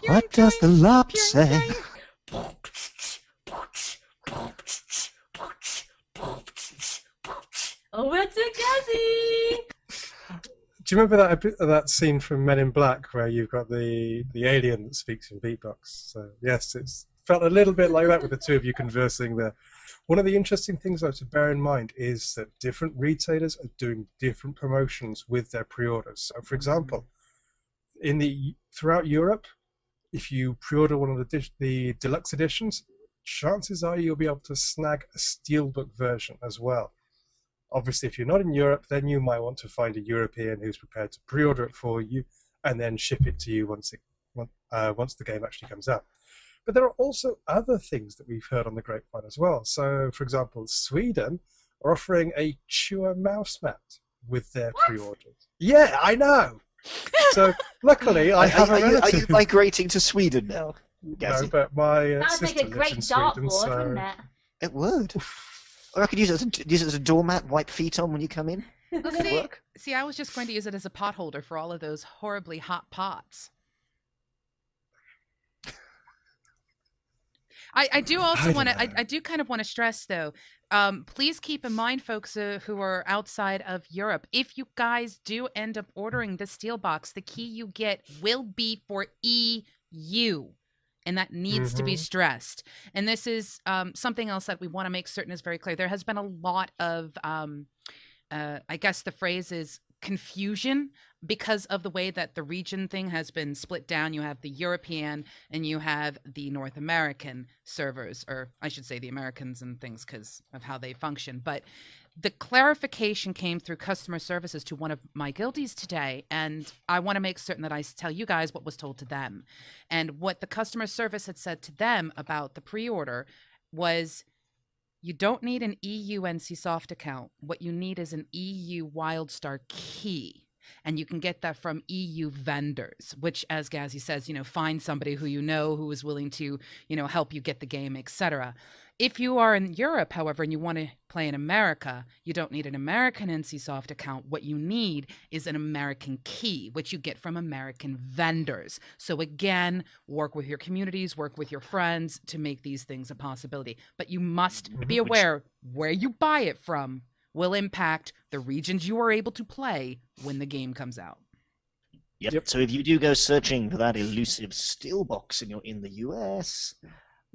What does the lop say? Over to Gazzy! Do you remember that scene from Men in Black where you've got the alien that speaks in beatbox? So yes, it's felt a little bit like that with the two of you conversing there. One of the interesting things though to bear in mind is that different retailers are doing different promotions with their pre-orders. So for example, throughout Europe, if you pre-order one of the deluxe editions, chances are you'll be able to snag a steelbook version as well. Obviously, if you're not in Europe, then you might want to find a European who's prepared to pre-order it for you and then ship it to you once the game actually comes out. But there are also other things that we've heard on the grapevine as well. So, for example, Sweden are offering a Chua mouse mat with their pre-orders. Yeah, I know! So, luckily, I have a relative. Are you migrating to Sweden now? No, but my That would sister make a great lives in Sweden, dartboard, so... wouldn't it? It would. Or I could use it as a doormat, wipe feet on when you come in. Well, see, I was just going to use it as a pot holder for all of those horribly hot pots. I do also want to, I do kind of want to stress though, please keep in mind, folks who are outside of Europe, if you guys do end up ordering the steel box, the key you get will be for EU. And that needs to be stressed. And this is something else that we want to make certain is very clear. There has been a lot of, I guess the phrase is confusion because of the way that the region thing has been split down. You have the European and you have the North American servers, or I should say the Americans and things because of how they function. But the clarification came through customer services to one of my guildies today, and I want to make certain that I tell you guys what was told to them. And what the customer service had said to them about the pre-order was, you don't need an EU NCSoft account. What you need is an EU WildStar key. And you can get that from EU vendors, which, as Gazzy says, find somebody who who is willing to, help you get the game, etc. If you are in Europe, however, and you want to play in America, you don't need an American NCSoft account. What you need is an American key, which you get from American vendors. So again, work with your communities, work with your friends to make these things a possibility. But you must be aware where you buy it from will impact the regions you are able to play when the game comes out. Yep. So if you do go searching for that elusive steel box and you're in the US,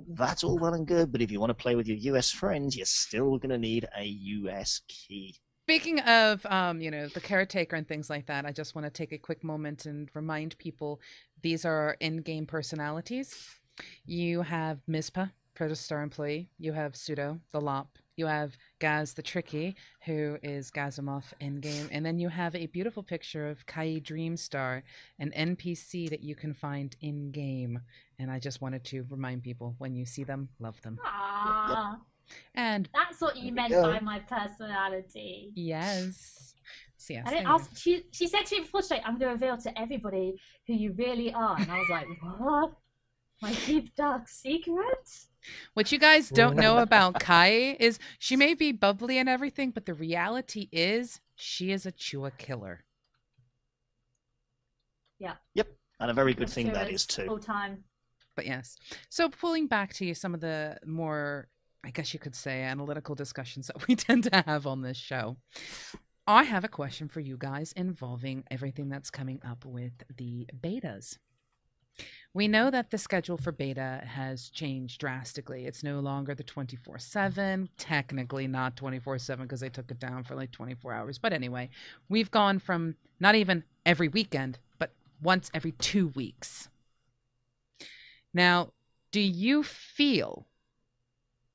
that's all well and good, but if you want to play with your US friends, you're still going to need a US key. Speaking of, the caretaker and things like that, I just want to take a quick moment and remind people, these are our in-game personalities. You have Mizpah, Protostar employee. You have Pseudo, the Lop. You have Gaz the Tricky, who is Gazimoff in-game. And then you have a beautiful picture of KaeyiDream Star, an NPC that you can find in-game. And I just wanted to remind people, when you see them, love them. Aww. And that's what you meant by my personality. Yes. So yes, I didn't ask, she said to me before today, I'm going to reveal to everybody who you really are. And I was like, what? My deep, dark secret? What you guys don't know about Kai is she may be bubbly and everything, but the reality is she is a Chua Killer. Yeah. Yep. And a very good thing that is too. Full time. But yes. So pulling back to some of the more, I guess you could say, analytical discussions that we tend to have on this show. I have a question for you guys involving everything that's coming up with the betas. We know that the schedule for beta has changed drastically. It's no longer the 24/7, technically not 24/7 because they took it down for like 24 hours. But anyway, we've gone from not even every weekend, but once every 2 weeks. Now, do you feel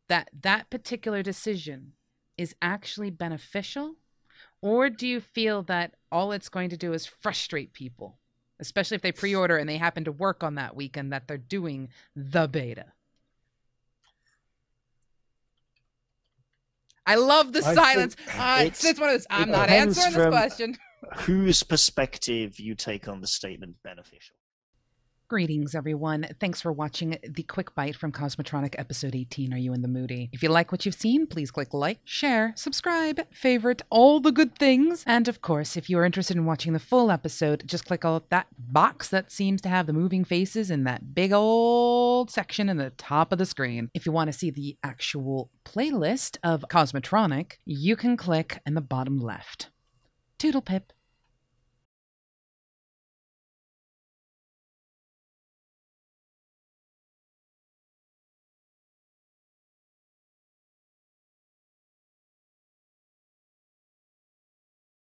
that that particular decision is actually beneficial? Or do you feel that all it's going to do is frustrate people? Especially if they pre-order and they happen to work on that weekend that they're doing the beta. I love the silence. It's one of those, I'm not answering this question. Whose perspective you take on the statement beneficial? Greetings, everyone. Thanks for watching the Quick Bite from Cosmotronic Episode 18, Are You in the Moody? If you like what you've seen, please click like, share, subscribe, favorite, all the good things. And of course, if you are interested in watching the full episode, just click on that box that seems to have the moving faces in that big old section in the top of the screen. If you want to see the actual playlist of Cosmotronic, you can click in the bottom left. Toodle pip.